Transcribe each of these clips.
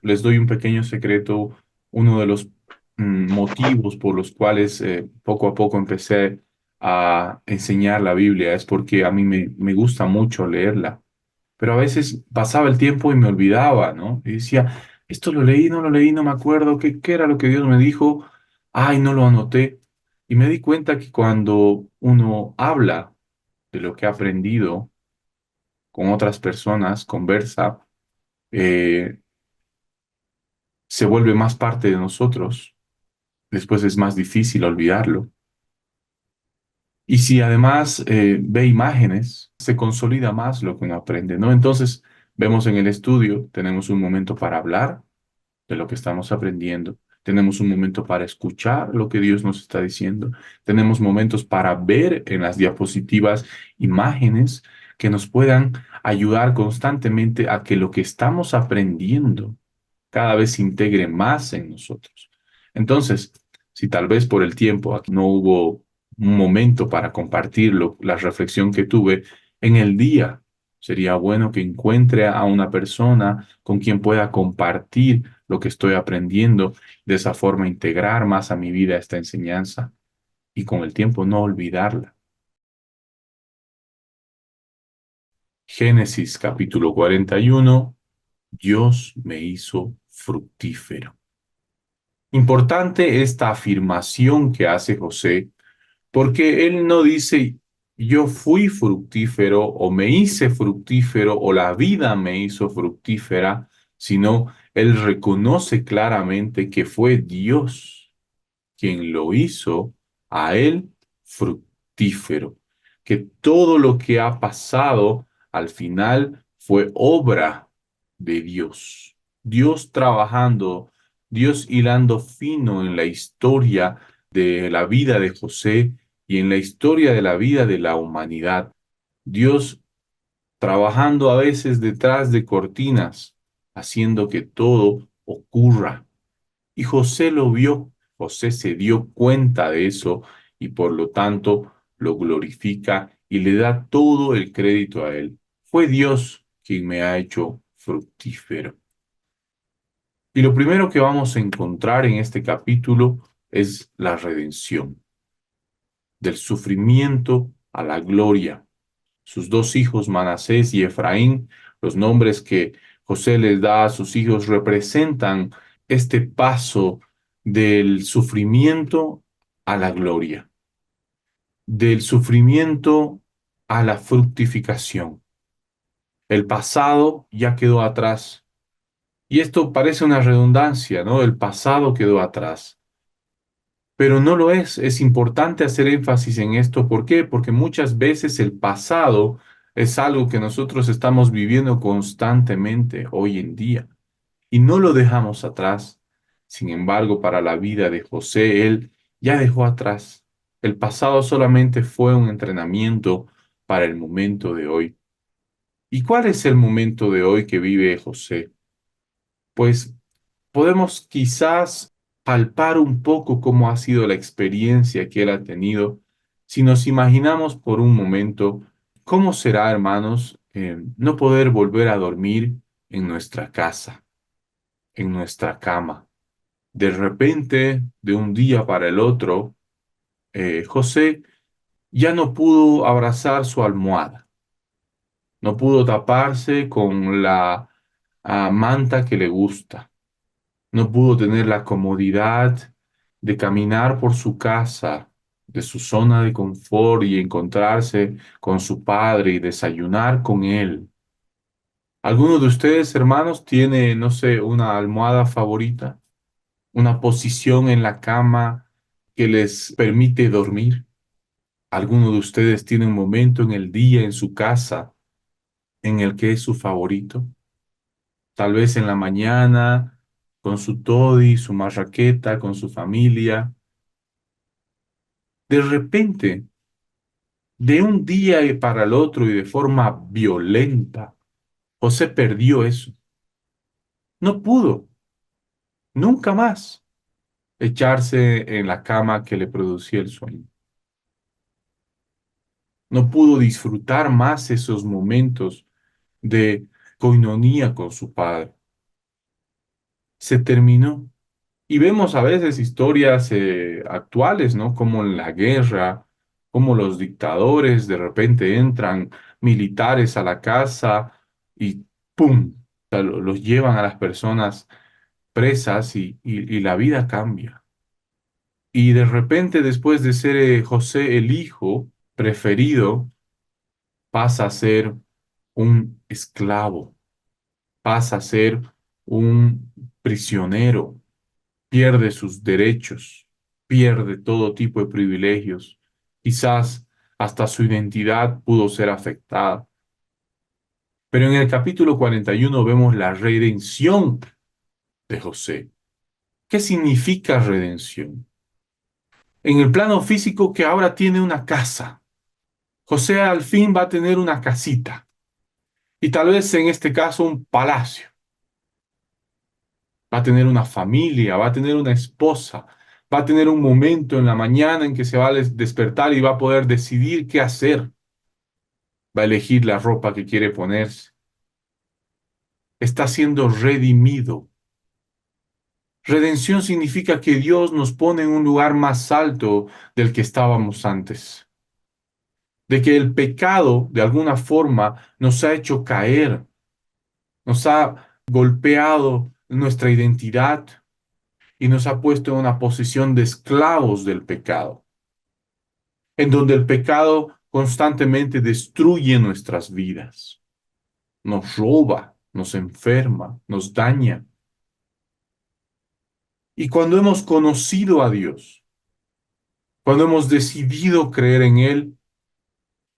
les doy un pequeño secreto. Uno de los motivos por los cuales poco a poco empecé a enseñar la Biblia es porque a mí me gusta mucho leerla, pero a veces pasaba el tiempo y me olvidaba, ¿no? Y decía, esto lo leí, no lo leí, no me acuerdo, ¿qué era lo que Dios me dijo? Ay, no lo anoté. Y me di cuenta que cuando uno habla de lo que ha aprendido con otras personas, conversa, eh, se vuelve más parte de nosotros. Después es más difícil olvidarlo. Y si además ve imágenes, se consolida más lo que uno aprende, ¿no? Entonces, vemos en el estudio, tenemos un momento para hablar de lo que estamos aprendiendo. Tenemos un momento para escuchar lo que Dios nos está diciendo. Tenemos momentos para ver en las diapositivas imágenes que nos puedan ayudar constantemente a que lo que estamos aprendiendo cada vez se integre más en nosotros. Entonces, si tal vez por el tiempo aquí no hubo un momento para compartirlo, la reflexión que tuve en el día, sería bueno que encuentre a una persona con quien pueda compartir lo que estoy aprendiendo, de esa forma integrar más a mi vida esta enseñanza y con el tiempo no olvidarla. Génesis capítulo 41. Dios me hizo fructífero. Importante esta afirmación que hace José, porque él no dice yo fui fructífero o me hice fructífero o la vida me hizo fructífera, sino él reconoce claramente que fue Dios quien lo hizo a él fructífero, que todo lo que ha pasado al final fue obra de Dios. Dios trabajando, Dios hilando fino en la historia de la vida de José y en la historia de la vida de la humanidad. Dios trabajando a veces detrás de cortinas, haciendo que todo ocurra. Y José lo vio, José se dio cuenta de eso y por lo tanto lo glorifica y le da todo el crédito a él. Fue Dios quien me ha hecho fructífero. Y lo primero que vamos a encontrar en este capítulo es la redención, del sufrimiento a la gloria. Sus dos hijos, Manasés y Efraín, los nombres que José les da a sus hijos representan este paso del sufrimiento a la gloria, del sufrimiento a la fructificación. El pasado ya quedó atrás. Y esto parece una redundancia, ¿no? El pasado quedó atrás. Pero no lo es. Es importante hacer énfasis en esto. ¿Por qué? Porque muchas veces el pasado es algo que nosotros estamos viviendo constantemente hoy en día y no lo dejamos atrás. Sin embargo, para la vida de José, él ya dejó atrás. El pasado solamente fue un entrenamiento para el momento de hoy. ¿Y cuál es el momento de hoy que vive José? Pues podemos quizás palpar un poco cómo ha sido la experiencia que él ha tenido si nos imaginamos por un momento cómo será, hermanos, no poder volver a dormir en nuestra casa, en nuestra cama. De repente, de un día para el otro, José ya no pudo abrazar su almohada, no pudo taparse con la manta que le gusta. No pudo tener la comodidad de caminar por su casa, de su zona de confort y encontrarse con su padre y desayunar con él. ¿Alguno de ustedes, hermanos, tiene, no sé, una almohada favorita? ¿Una posición en la cama que les permite dormir? ¿Alguno de ustedes tiene un momento en el día en su casa en el que es su favorito? Tal vez en la mañana, con su toddy, su marraqueta, con su familia. De repente, de un día para el otro y de forma violenta, José perdió eso. No pudo, nunca más, echarse en la cama que le producía el sueño. No pudo disfrutar más esos momentos de coinonía con su padre. se terminó. Y vemos a veces historias actuales, ¿no? Como en la guerra, como los dictadores de repente entran militares a la casa y ¡pum! O sea, los llevan a las personas presas y la vida cambia. Y de repente, después de ser José el hijo preferido, pasa a ser un esclavo, pasa a ser un prisionero, pierde sus derechos, pierde todo tipo de privilegios, quizás hasta su identidad pudo ser afectada. Pero en el capítulo 41 vemos la redención de José. ¿Qué significa redención? En el plano físico, que ahora tiene una casa. José al fin va a tener una casita y tal vez en este caso un palacio. Va a tener una familia, va a tener una esposa, va a tener un momento en la mañana en que se va a despertar y va a poder decidir qué hacer. Va a elegir la ropa que quiere ponerse. Está siendo redimido. Redención significa que Dios nos pone en un lugar más alto del que estábamos antes. De que el pecado, de alguna forma, nos ha hecho caer, nos ha golpeado nuestra identidad y nos ha puesto en una posición de esclavos del pecado, en donde el pecado constantemente destruye nuestras vidas, nos roba, nos enferma, nos daña. Y cuando hemos conocido a Dios, cuando hemos decidido creer en Él,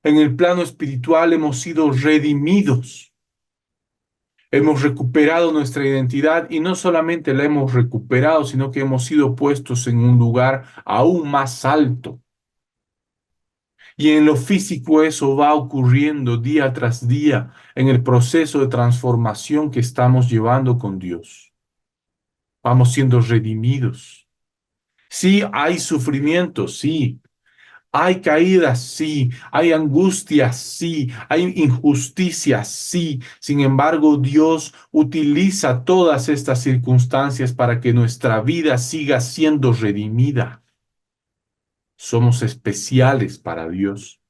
en el plano espiritual hemos sido redimidos. Hemos recuperado nuestra identidad y no solamente la hemos recuperado, sino que hemos sido puestos en un lugar aún más alto. Y en lo físico eso va ocurriendo día tras día en el proceso de transformación que estamos llevando con Dios. Vamos siendo redimidos. Sí, hay sufrimiento, sí. Hay caídas, sí. Hay angustias, sí. Hay injusticias, sí. Sin embargo, Dios utiliza todas estas circunstancias para que nuestra vida siga siendo redimida. Somos especiales para Dios.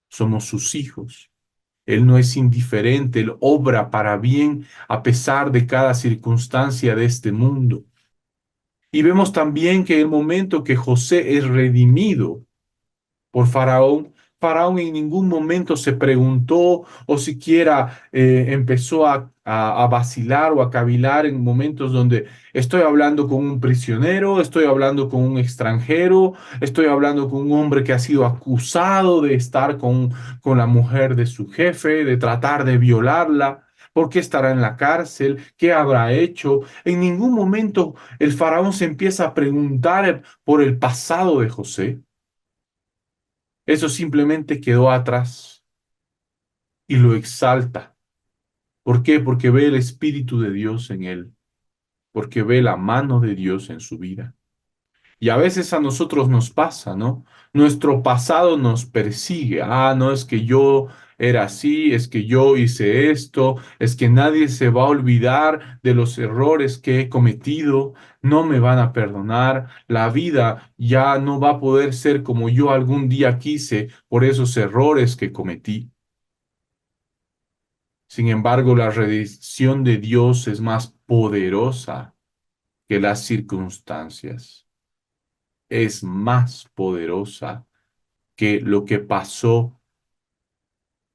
Somos sus hijos. Él no es indiferente, Él obra para bien a pesar de cada circunstancia de este mundo. Y vemos también que el momento que José es redimido por Faraón, Faraón en ningún momento se preguntó o siquiera empezó a vacilar o a cavilar en momentos donde estoy hablando con un prisionero, estoy hablando con un extranjero, estoy hablando con un hombre que ha sido acusado de estar con la mujer de su jefe, de tratar de violarla. ¿Por qué estará en la cárcel? ¿Qué habrá hecho? En ningún momento el faraón se empieza a preguntar por el pasado de José. Eso simplemente quedó atrás y lo exalta. ¿Por qué? Porque ve el Espíritu de Dios en él, porque ve la mano de Dios en su vida. Y a veces a nosotros nos pasa, ¿no? Nuestro pasado nos persigue. Ah, no, es que yo era así, es que yo hice esto, es que nadie se va a olvidar de los errores que he cometido, no me van a perdonar, la vida ya no va a poder ser como yo algún día quise por esos errores que cometí. Sin embargo, la redención de Dios es más poderosa que las circunstancias, es más poderosa que lo que pasó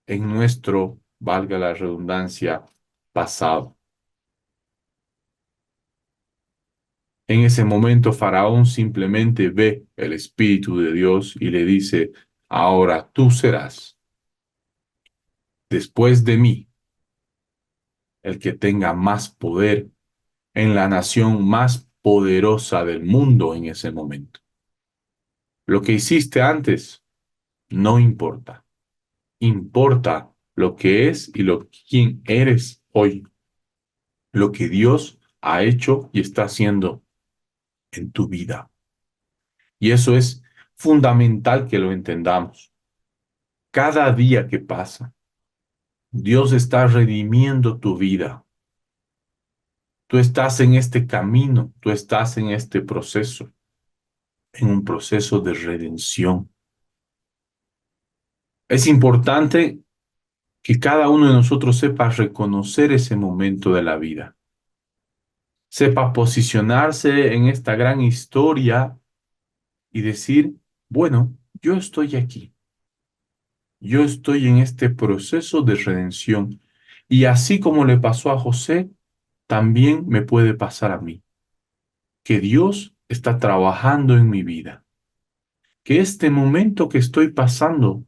en nuestro, valga la redundancia, pasado. En ese momento Faraón simplemente ve el Espíritu de Dios y le dice, ahora tú serás, después de mí, el que tenga más poder en la nación más poderosa del mundo en ese momento. Lo que hiciste antes no importa. Importa lo que es y lo quién eres hoy, lo que Dios ha hecho y está haciendo en tu vida. Y eso es fundamental que lo entendamos. Cada día que pasa, Dios está redimiendo tu vida. Tú estás en este camino, tú estás en este proceso, en un proceso de redención. Es importante que cada uno de nosotros sepa reconocer ese momento de la vida, sepa posicionarse en esta gran historia y decir, bueno, yo estoy aquí, yo estoy en este proceso de redención y así como le pasó a José, también me puede pasar a mí, que Dios está trabajando en mi vida, que este momento que estoy pasando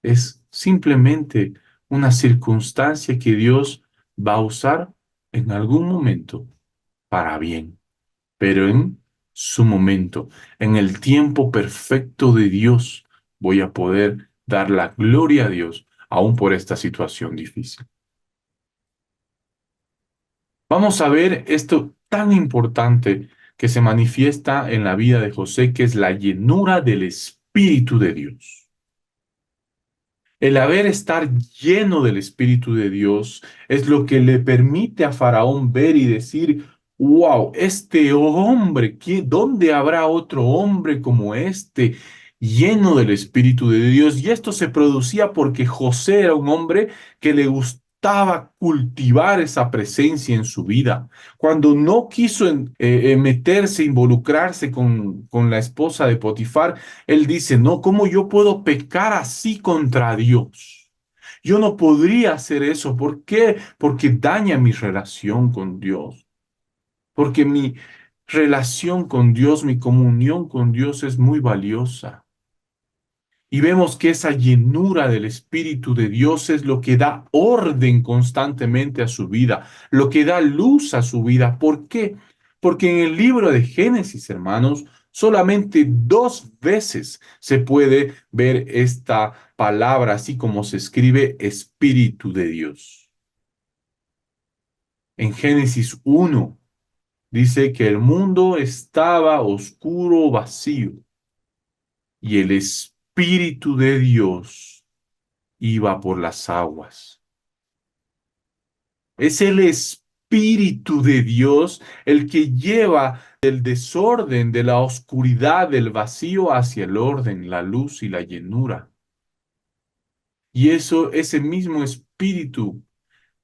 es simplemente una circunstancia que Dios va a usar en algún momento para bien, pero en su momento, en el tiempo perfecto de Dios, voy a poder dar la gloria a Dios, aún por esta situación difícil. Vamos a ver esto tan importante que se manifiesta en la vida de José, que es la llenura del Espíritu de Dios. El haber estar lleno del Espíritu de Dios es lo que le permite a Faraón ver y decir, wow, este hombre, ¿dónde habrá otro hombre como este, lleno del Espíritu de Dios? Y esto se producía porque José era un hombre que le gustaba cultivar esa presencia en su vida. Cuando no quiso meterse, involucrarse con la esposa de Potifar, él dice, no, ¿cómo yo puedo pecar así contra Dios? Yo no podría hacer eso. ¿Por qué? Porque daña mi relación con Dios. Porque mi relación con Dios, mi comunión con Dios es muy valiosa. Y vemos que esa llenura del Espíritu de Dios es lo que da orden constantemente a su vida, lo que da luz a su vida. ¿Por qué? Porque en el libro de Génesis, hermanos, solamente dos veces se puede ver esta palabra, así como se escribe Espíritu de Dios. En Génesis 1 dice que el mundo estaba oscuro, vacío, y el Espíritu de Dios iba por las aguas. Es el Espíritu de Dios el que lleva del desorden, de la oscuridad, del vacío hacia el orden, la luz y la llenura. Y eso, ese mismo Espíritu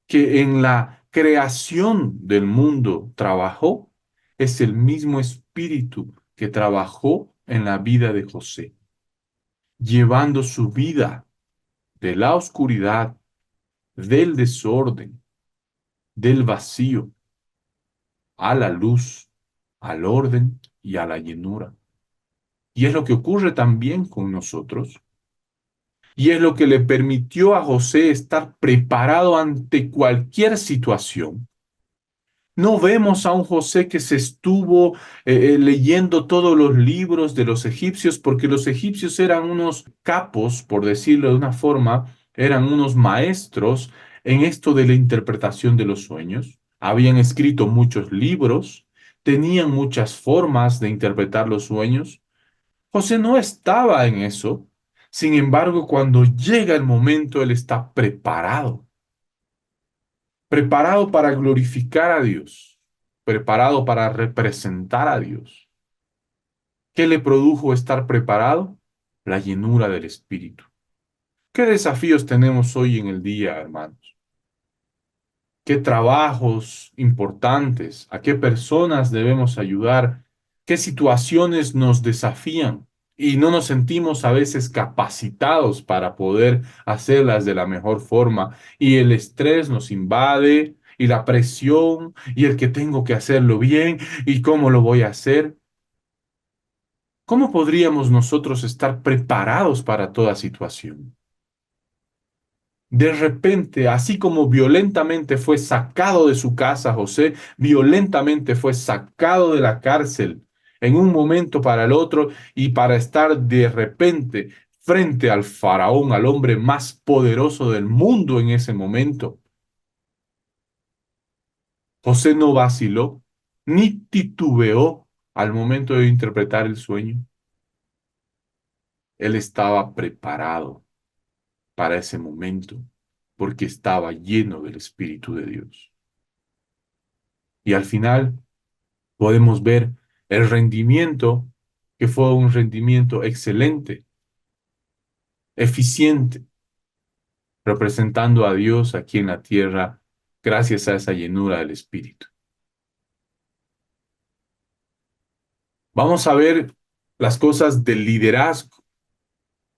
que en la creación del mundo trabajó, es el mismo Espíritu que trabajó en la vida de José, llevando su vida de la oscuridad, del desorden, del vacío, a la luz, al orden y a la llenura. Y es lo que ocurre también con nosotros. Y es lo que le permitió a José estar preparado ante cualquier situación. No vemos a un José que se estuvo leyendo todos los libros de los egipcios, porque los egipcios eran unos capos, por decirlo de una forma, eran unos maestros en esto de la interpretación de los sueños. Habían escrito muchos libros, tenían muchas formas de interpretar los sueños. José no estaba en eso. Sin embargo, cuando llega el momento, él está preparado, preparado para glorificar a Dios, preparado para representar a Dios. ¿Qué le produjo estar preparado? La llenura del Espíritu. ¿Qué desafíos tenemos hoy en el día, hermanos? ¿Qué trabajos importantes? ¿A qué personas debemos ayudar? ¿Qué situaciones nos desafían? Y no nos sentimos a veces capacitados para poder hacerlas de la mejor forma. Y el estrés nos invade, y la presión, y el que tengo que hacerlo bien, y cómo lo voy a hacer. ¿Cómo podríamos nosotros estar preparados para toda situación? De repente, así como violentamente fue sacado de su casa José, violentamente fue sacado de la cárcel en un momento para el otro y para estar de repente frente al faraón, al hombre más poderoso del mundo en ese momento. José no vaciló ni titubeó al momento de interpretar el sueño. Él estaba preparado para ese momento porque estaba lleno del Espíritu de Dios. Y al final podemos ver el rendimiento, que fue un rendimiento excelente, eficiente, representando a Dios aquí en la tierra gracias a esa llenura del Espíritu. Vamos a ver las cosas del liderazgo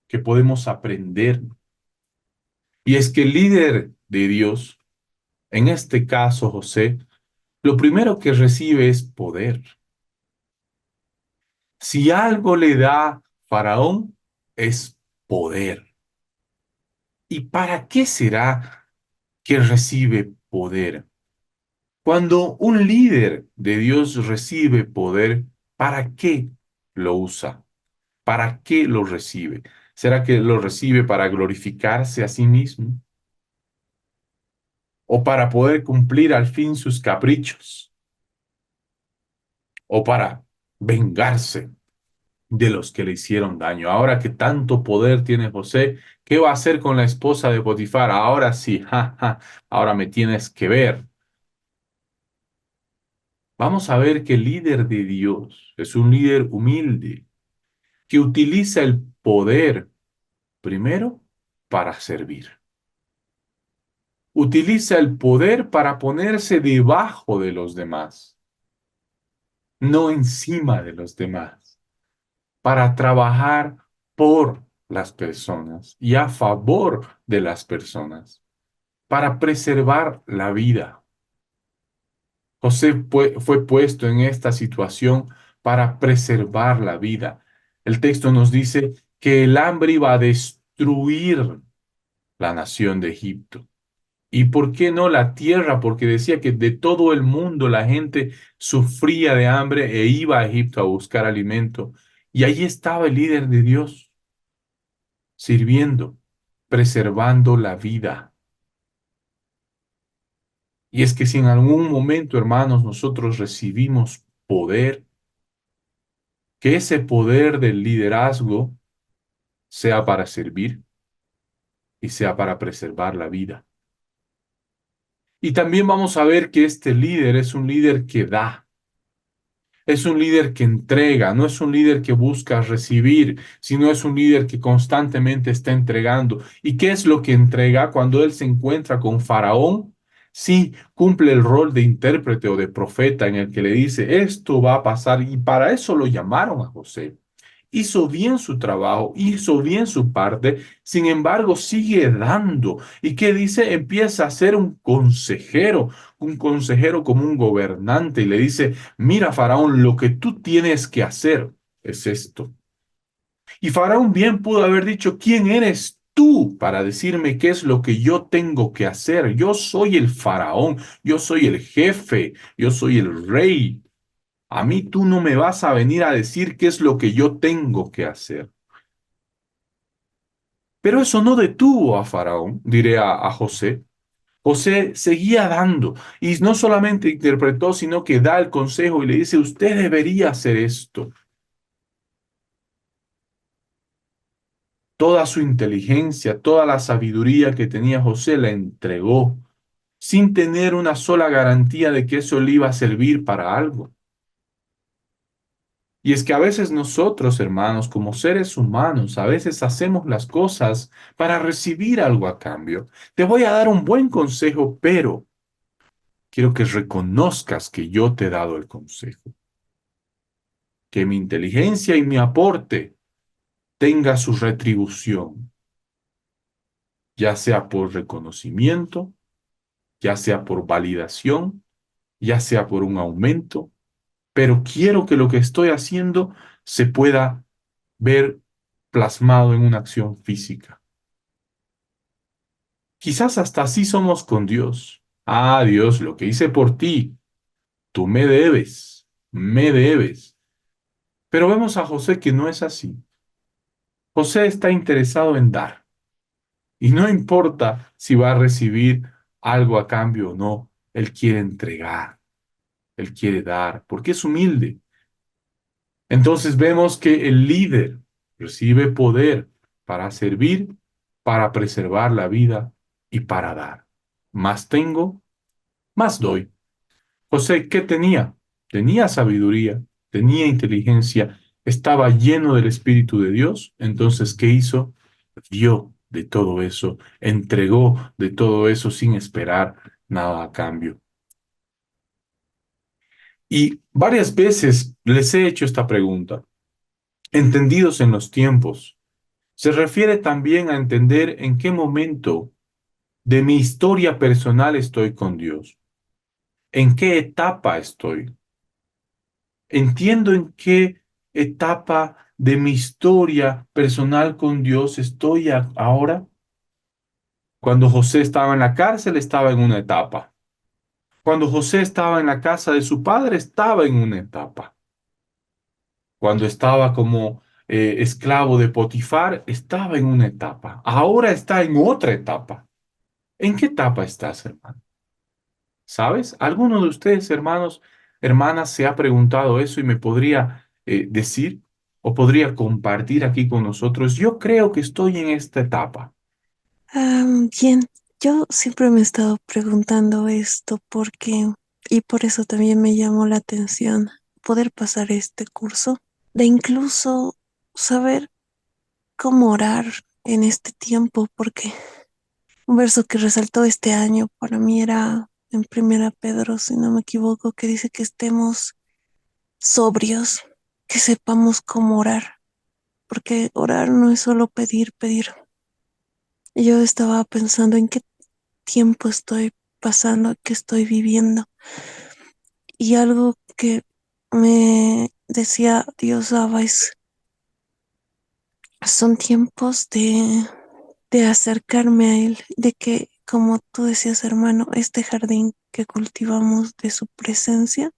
que podemos aprender. Y es que el líder de Dios, en este caso José, lo primero que recibe es poder. Si algo le da Faraón, es poder. ¿Y para qué será que recibe poder? Cuando un líder de Dios recibe poder, ¿para qué lo usa? ¿Para qué lo recibe? ¿Será que lo recibe para glorificarse a sí mismo? ¿O para poder cumplir al fin sus caprichos? ¿O para vengarse de los que le hicieron daño? Ahora que tanto poder tiene José, ¿qué va a hacer con la esposa de Potifar? Ahora sí, ahora me tienes que ver. Vamos a ver que el líder de Dios es un líder humilde que utiliza el poder primero para servir. Utiliza el poder para ponerse debajo de los demás, no encima de los demás, para trabajar por las personas y a favor de las personas, para preservar la vida. José fue puesto en esta situación para preservar la vida. El texto nos dice que el hambre iba a destruir la nación de Egipto. ¿Y por qué no la tierra? Porque decía que de todo el mundo la gente sufría de hambre e iba a Egipto a buscar alimento. Y allí estaba el líder de Dios, sirviendo, preservando la vida. Y es que si en algún momento, hermanos, nosotros recibimos poder, que ese poder del liderazgo sea para servir y sea para preservar la vida. Y también vamos a ver que este líder es un líder que da. Es un líder que entrega, no es un líder que busca recibir, sino es un líder que constantemente está entregando. ¿Y qué es lo que entrega cuando él se encuentra con Faraón? Sí, cumple el rol de intérprete o de profeta en el que le dice, esto va a pasar y para eso lo llamaron a José. Hizo bien su trabajo, hizo bien su parte, sin embargo sigue dando. ¿Y qué dice? Empieza a ser un consejero como un gobernante y le dice, mira, Faraón, lo que tú tienes que hacer es esto. Y Faraón bien pudo haber dicho, ¿quién eres tú para decirme qué es lo que yo tengo que hacer? Yo soy el Faraón, yo soy el jefe, yo soy el rey. A mí tú no me vas a venir a decir qué es lo que yo tengo que hacer. Pero eso no detuvo a Faraón, diré a José. José seguía dando y no solamente interpretó, sino que da el consejo y le dice, usted debería hacer esto. Toda su inteligencia, toda la sabiduría que tenía José la entregó sin tener una sola garantía de que eso le iba a servir para algo. Y es que a veces nosotros, hermanos, como seres humanos, a veces hacemos las cosas para recibir algo a cambio. Te voy a dar un buen consejo, pero quiero que reconozcas que yo te he dado el consejo, que mi inteligencia y mi aporte tenga su retribución, ya sea por reconocimiento, ya sea por validación, ya sea por un aumento, pero quiero que lo que estoy haciendo se pueda ver plasmado en una acción física. Quizás hasta así somos con Dios. Ah, Dios, lo que hice por ti, tú me debes, me debes. Pero vemos a José que no es así. José está interesado en dar y no importa si va a recibir algo a cambio o no, él quiere entregar, él quiere dar, porque es humilde. Entonces vemos que el líder recibe poder para servir, para preservar la vida y para dar. Más tengo, más doy. José, ¿qué tenía? Tenía sabiduría, tenía inteligencia, estaba lleno del Espíritu de Dios. Entonces, ¿qué hizo? Dio de todo eso, entregó de todo eso sin esperar nada a cambio. Y varias veces les he hecho esta pregunta. Entendidos en los tiempos, se refiere también a entender en qué momento de mi historia personal estoy con Dios, en qué etapa estoy. Entiendo en qué etapa de mi historia personal con Dios estoy ahora. Cuando José estaba en la cárcel, estaba en una etapa. Cuando José estaba en la casa de su padre, estaba en una etapa. Cuando estaba como esclavo de Potifar, estaba en una etapa. Ahora está en otra etapa. ¿En qué etapa estás, hermano? ¿Sabes? ¿Alguno de ustedes, hermanos, hermanas, se ha preguntado eso y me podría decir o podría compartir aquí con nosotros? Yo creo que estoy en esta etapa. Bien, yo siempre me he estado preguntando esto porque, y por eso también me llamó la atención poder pasar este curso, de incluso saber cómo orar en este tiempo, porque un verso que resaltó este año para mí era en Primera Pedro, si no me equivoco, que dice que estemos sobrios, que sepamos cómo orar, porque orar no es solo pedir, pedir. Yo estaba pensando en qué tiempo estoy pasando, qué estoy viviendo. Y algo que me decía Dios Abba es, son tiempos de acercarme a Él, de que, como tú decías, hermano, este jardín que cultivamos de su presencia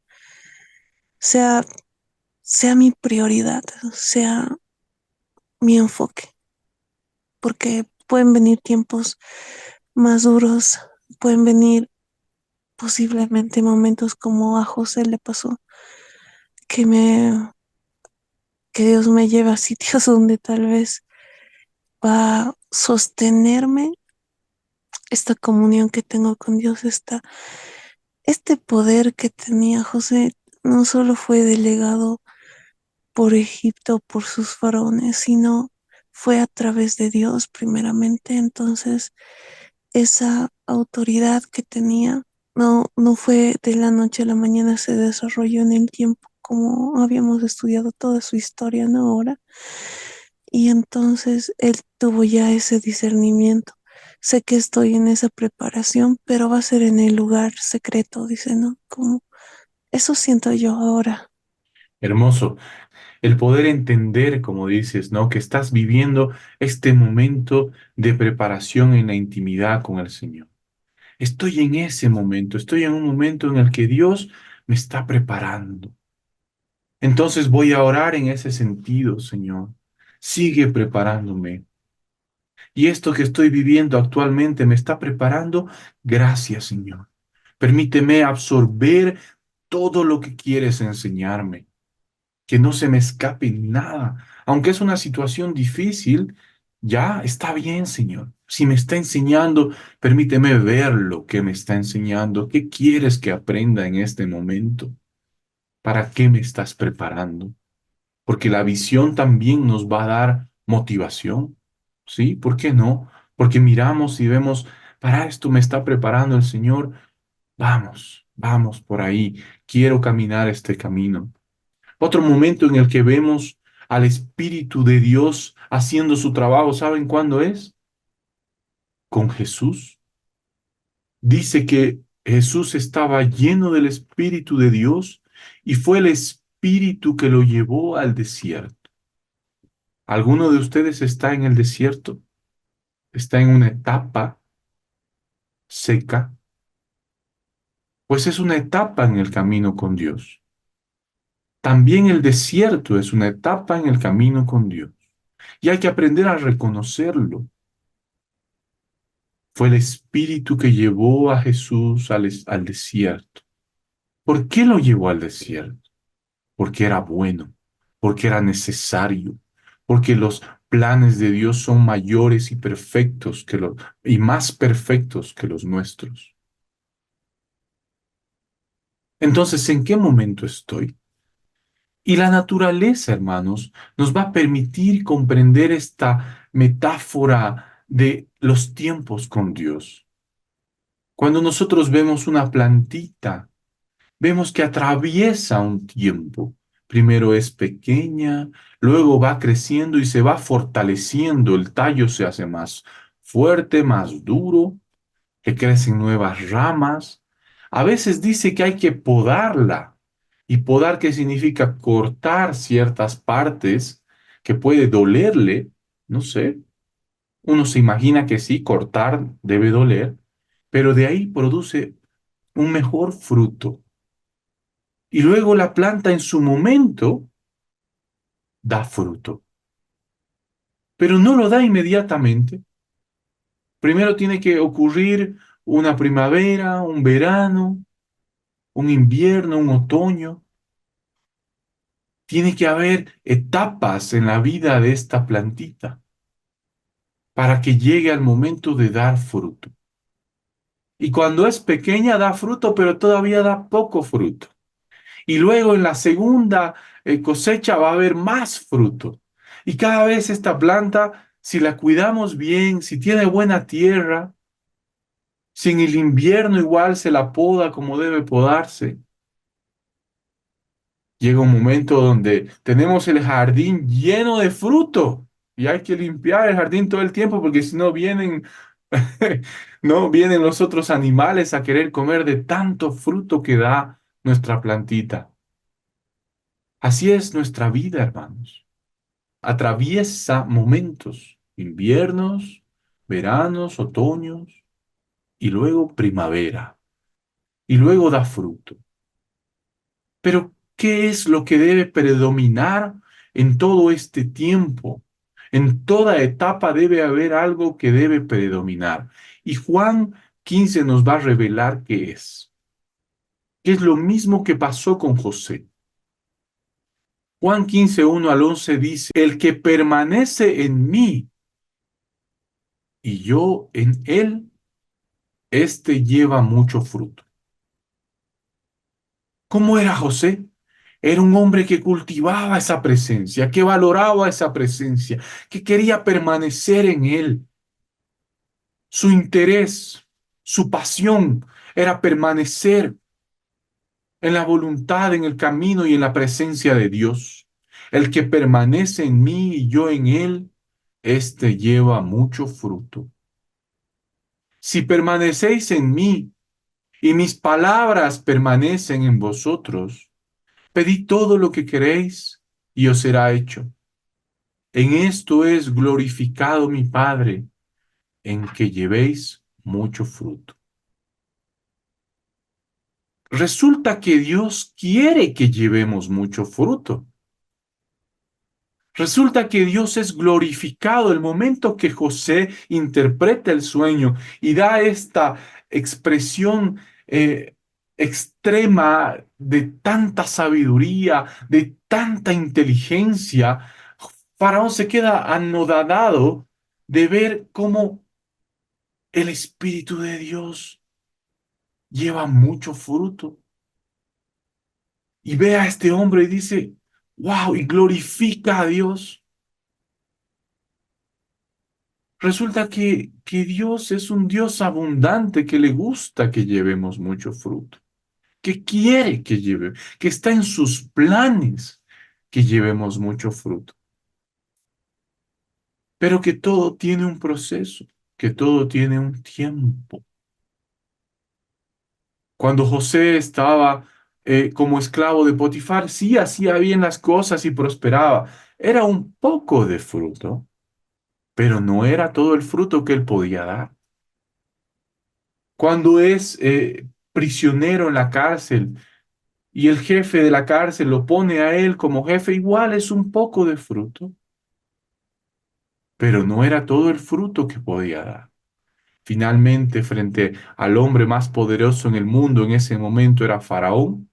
sea, sea mi prioridad, sea mi enfoque, porque pueden venir tiempos más duros, pueden venir posiblemente momentos como a José le pasó, que me que Dios me lleve a sitios donde tal vez va a sostenerme esta comunión que tengo con Dios, este poder que tenía José no solo fue delegado por Egipto, por sus faraones, sino fue a través de Dios primeramente. Entonces, esa autoridad que tenía no fue de la noche a la mañana, se desarrolló en el tiempo, como habíamos estudiado toda su historia, ¿no? Ahora. Y entonces él tuvo ya ese discernimiento. Sé que estoy en esa preparación, pero va a ser en el lugar secreto, dice, ¿no? Como eso siento yo ahora. Hermoso. El poder entender, como dices, ¿no? Que estás viviendo este momento de preparación en la intimidad con el Señor. Estoy en ese momento, estoy en un momento en el que Dios me está preparando. Entonces voy a orar en ese sentido, Señor. Sigue preparándome. Y esto que estoy viviendo actualmente me está preparando. Gracias, Señor. Permíteme absorber todo lo que quieres enseñarme, que no se me escape nada. Aunque es una situación difícil, ya está bien, Señor. Si me está enseñando, permíteme ver lo que me está enseñando. ¿Qué quieres que aprenda en este momento? ¿Para qué me estás preparando? Porque la visión también nos va a dar motivación, ¿sí? ¿Por qué no? Porque miramos y vemos, para esto me está preparando el Señor, vamos, vamos por ahí, quiero caminar este camino. Otro momento en el que vemos al Espíritu de Dios haciendo su trabajo, ¿saben cuándo es? Con Jesús. Dice que Jesús estaba lleno del Espíritu de Dios y fue el Espíritu que lo llevó al desierto. ¿Alguno de ustedes está en el desierto? ¿Está en una etapa seca? Pues es una etapa en el camino con Dios. También el desierto es una etapa en el camino con Dios. Y hay que aprender a reconocerlo. Fue el Espíritu que llevó a Jesús al desierto. ¿Por qué lo llevó al desierto? Porque era bueno, porque era necesario, porque los planes de Dios son mayores y perfectos y más perfectos que los nuestros. Entonces, ¿en qué momento estoy? Y la naturaleza, hermanos, nos va a permitir comprender esta metáfora de los tiempos con Dios. Cuando nosotros vemos una plantita, vemos que atraviesa un tiempo. Primero es pequeña, luego va creciendo y se va fortaleciendo. El tallo se hace más fuerte, más duro, que crecen nuevas ramas. A veces dice que hay que podarla. ¿Y podar qué significa? Cortar ciertas partes que puede dolerle. No sé. Uno se imagina que sí, cortar debe doler, pero de ahí produce un mejor fruto. Y luego la planta en su momento da fruto, pero no lo da inmediatamente. Primero tiene que ocurrir una primavera, un verano, un invierno, un otoño. Tiene que haber etapas en la vida de esta plantita para que llegue al momento de dar fruto. Y cuando es pequeña da fruto, pero todavía da poco fruto. Y luego en la segunda cosecha va a haber más fruto. Y cada vez esta planta, si la cuidamos bien, si tiene buena tierra, si en el invierno igual se la poda como debe podarse, llega un momento donde tenemos el jardín lleno de fruto y hay que limpiar el jardín todo el tiempo porque si no vienen, no vienen los otros animales a querer comer de tanto fruto que da nuestra plantita. Así es nuestra vida, hermanos. Atraviesa momentos, inviernos, veranos, otoños y luego primavera y luego da fruto. Pero, ¿qué es lo que debe predominar en todo este tiempo? En toda etapa debe haber algo que debe predominar. Y Juan 15 nos va a revelar qué es. Que es lo mismo que pasó con José. Juan 15, 1 al 11 dice, el que permanece en mí y yo en él, éste lleva mucho fruto. ¿Cómo era José? Era un hombre que cultivaba esa presencia, que valoraba esa presencia, que quería permanecer en él. Su interés, su pasión era permanecer en la voluntad, en el camino y en la presencia de Dios. El que permanece en mí y yo en él, éste lleva mucho fruto. Si permanecéis en mí y mis palabras permanecen en vosotros, pedid todo lo que queréis y os será hecho. En esto es glorificado mi Padre, en que llevéis mucho fruto. Resulta que Dios quiere que llevemos mucho fruto. Resulta que Dios es glorificado el momento que José interpreta el sueño y da esta expresión extrema de tanta sabiduría, de tanta inteligencia. Faraón se queda anodadado de ver cómo el Espíritu de Dios lleva mucho fruto. Y ve a este hombre y dice, wow, y glorifica a Dios. Resulta que Dios es un Dios abundante que le gusta que llevemos mucho fruto, que quiere que lleve, que está en sus planes que llevemos mucho fruto, pero que todo tiene un proceso, que todo tiene un tiempo. Cuando José estaba como esclavo de Potifar, sí hacía bien las cosas y prosperaba. Era un poco de fruto, pero no era todo el fruto que él podía dar. Cuando es prisionero en la cárcel y el jefe de la cárcel lo pone a él como jefe, igual es un poco de fruto, pero no era todo el fruto que podía dar. Finalmente, frente al hombre más poderoso en el mundo en ese momento era Faraón,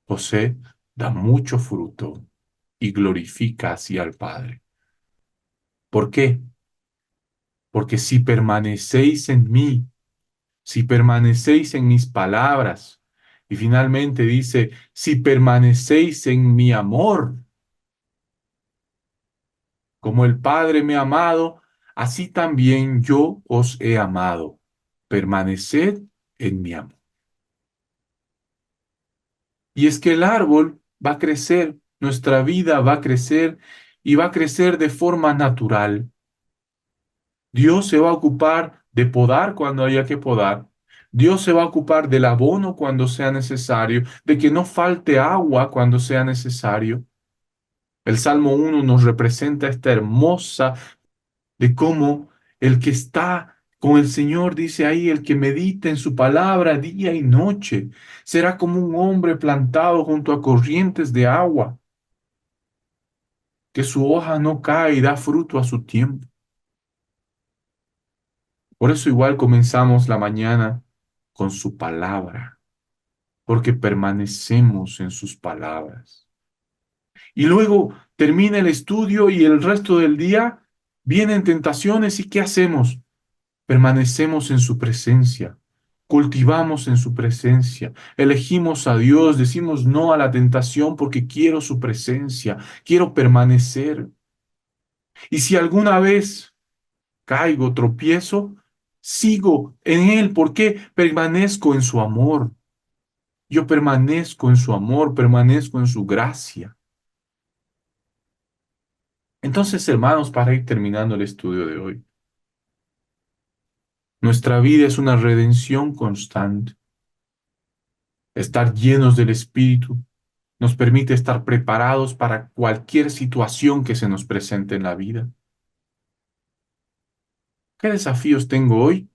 José da mucho fruto y glorifica así al Padre. ¿Por qué? Porque si permanecéis en mí, si permanecéis en mis palabras, Y finalmente dice, si permanecéis en mi amor, como el Padre me ha amado, así también yo os he amado. Permaneced en mi amor. Y es que el árbol va a crecer, nuestra vida va a crecer y va a crecer de forma natural. Dios se va a ocupar de podar cuando haya que podar. Dios se va a ocupar del abono cuando sea necesario, de que no falte agua cuando sea necesario. El Salmo 1 nos representa esta hermosa de cómo el que está con el Señor, dice ahí, el que medita en su palabra día y noche, será como un hombre plantado junto a corrientes de agua, que su hoja no cae y da fruto a su tiempo. Por eso igual comenzamos la mañana con su palabra, porque permanecemos en sus palabras. Y luego termina el estudio y el resto del día vienen tentaciones y ¿qué hacemos? Permanecemos en su presencia, cultivamos en su presencia, elegimos a Dios, decimos no a la tentación porque quiero su presencia, quiero permanecer. Y si alguna vez caigo, tropiezo, sigo en Él. ¿Por qué? Permanezco en su amor. Yo permanezco en su amor, permanezco en su gracia. Entonces, hermanos, para ir terminando el estudio de hoy, nuestra vida es una redención constante. Estar llenos del Espíritu nos permite estar preparados para cualquier situación que se nos presente en la vida. ¿Qué desafíos tengo hoy?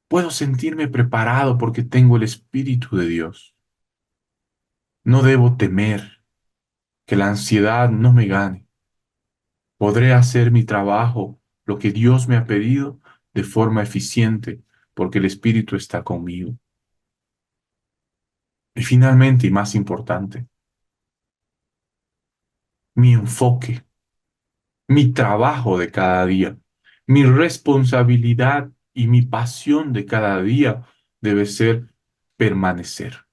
Puedo sentirme preparado porque tengo el Espíritu de Dios. No debo temer que la ansiedad no me gane. Podré hacer mi trabajo, lo que Dios me ha pedido, de forma eficiente porque el Espíritu está conmigo. Y finalmente, y más importante, mi enfoque, mi trabajo de cada día, mi responsabilidad y mi pasión de cada día debe ser permanecer.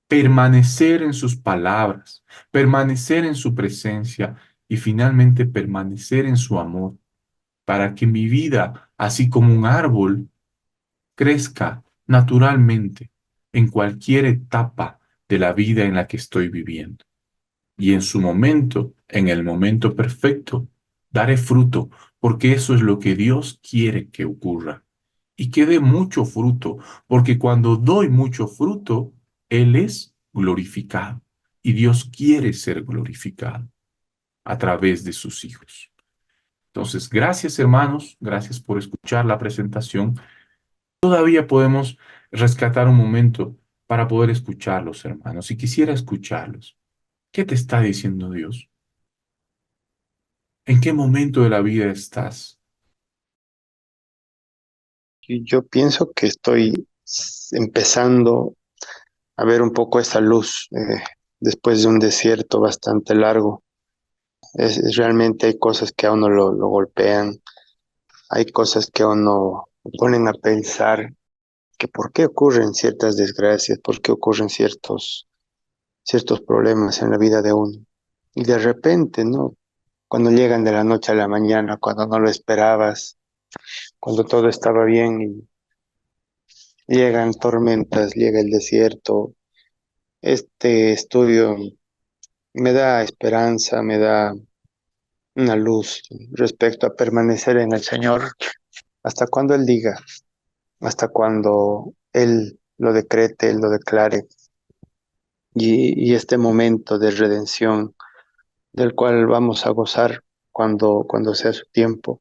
Permanecer en sus palabras, permanecer en su presencia y finalmente permanecer en su amor, para que mi vida, así como un árbol, crezca naturalmente en cualquier etapa de la vida en la que estoy viviendo. Y en su momento, en el momento perfecto, daré fruto, porque eso es lo que Dios quiere que ocurra. Y que dé mucho fruto, porque cuando doy mucho fruto, Él es glorificado. Y Dios quiere ser glorificado a través de sus hijos. Entonces, gracias hermanos, gracias por escuchar la presentación. Todavía podemos rescatar un momento para poder escucharlos, hermanos. Si quisiera escucharlos, ¿qué te está diciendo Dios? ¿En qué momento de la vida estás? Y yo pienso que estoy empezando a ver un poco esa luz después de un desierto bastante largo. Realmente hay cosas que a uno lo golpean, hay cosas que a uno lo ponen a pensar que por qué ocurren ciertas desgracias, por qué ocurren ciertos problemas en la vida de uno. Y de repente, ¿no? Cuando llegan de la noche a la mañana, cuando no lo esperabas, cuando todo estaba bien y llegan tormentas, llega el desierto. Este estudio me da esperanza, me da una luz respecto a permanecer en el Señor hasta cuando Él diga, hasta cuando Él lo decrete, Él lo declare. Y este momento de redención del cual vamos a gozar cuando sea su tiempo,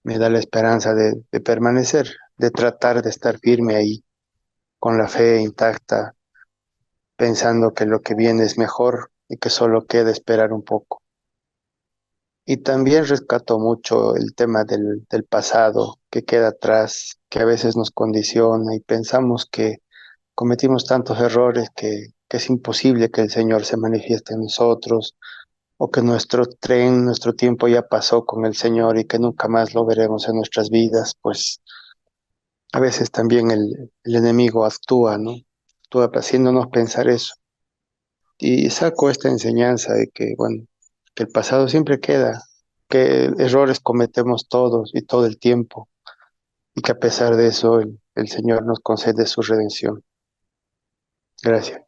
me da la esperanza de permanecer, de tratar de estar firme ahí, con la fe intacta, pensando que lo que viene es mejor y que solo queda esperar un poco. Y también rescato mucho el tema del pasado que queda atrás, que a veces nos condiciona y pensamos que cometimos tantos errores que es imposible que el Señor se manifieste en nosotros o que nuestro tren, nuestro tiempo ya pasó con el Señor y que nunca más lo veremos en nuestras vidas. Pues A veces también el enemigo actúa, ¿no? Actúa haciéndonos pensar eso. Y saco esta enseñanza de que, bueno, que el pasado siempre queda, que errores cometemos todos y todo el tiempo, y que a pesar de eso el Señor nos concede su redención. Gracias.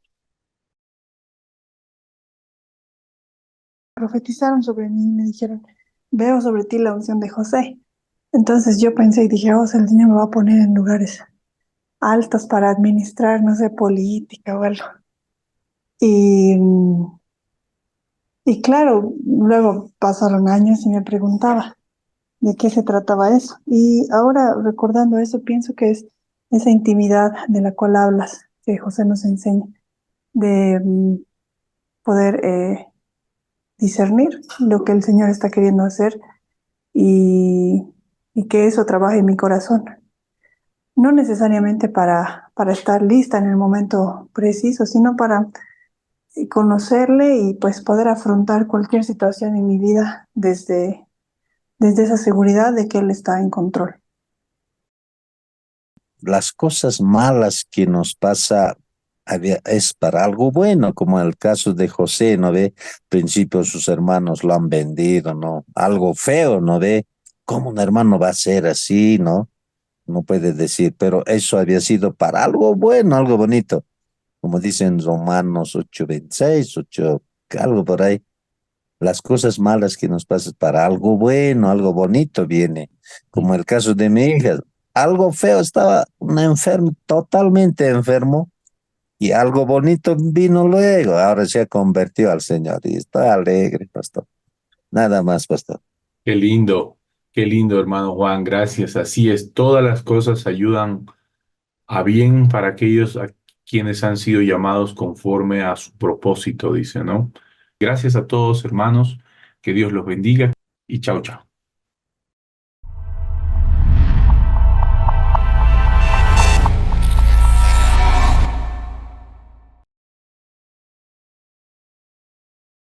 Profetizaron sobre mí y me dijeron, veo sobre ti la unción de José. Entonces yo pensé y dije, oh, el Señor me va a poner en lugares altos para administrar, no sé, política o algo. Y, y claro, luego pasaron años y me preguntaba de qué se trataba eso. Y ahora recordando eso, pienso que es esa intimidad de la cual hablas, que José nos enseña, de poder discernir lo que el Señor está queriendo hacer y, y que eso trabaje en mi corazón. No necesariamente para estar lista en el momento preciso, sino para conocerle y pues poder afrontar cualquier situación en mi vida desde esa seguridad de que Él está en control. Las cosas malas que nos pasa es para algo bueno, como en el caso de José, ¿no ve? Al principio sus hermanos lo han vendido, ¿no? Algo feo, ¿no ve? ¿Cómo un hermano va a ser así, no? No puede decir, pero eso había sido para algo bueno, algo bonito, como dicen Romanos 8:26, 8, algo por ahí. Las cosas malas que nos pasan para algo bueno, algo bonito viene, como el caso de mi hija. Algo feo, estaba una enfermo, totalmente enfermo, y algo bonito vino luego. Ahora se ha convertido al Señor y está alegre, pastor. Nada más, pastor. qué lindo, hermano Juan, gracias. Así es, todas las cosas ayudan a bien para aquellos a quienes han sido llamados conforme a su propósito, dice, ¿no? Gracias a todos, hermanos, que Dios los bendiga y chao, chao.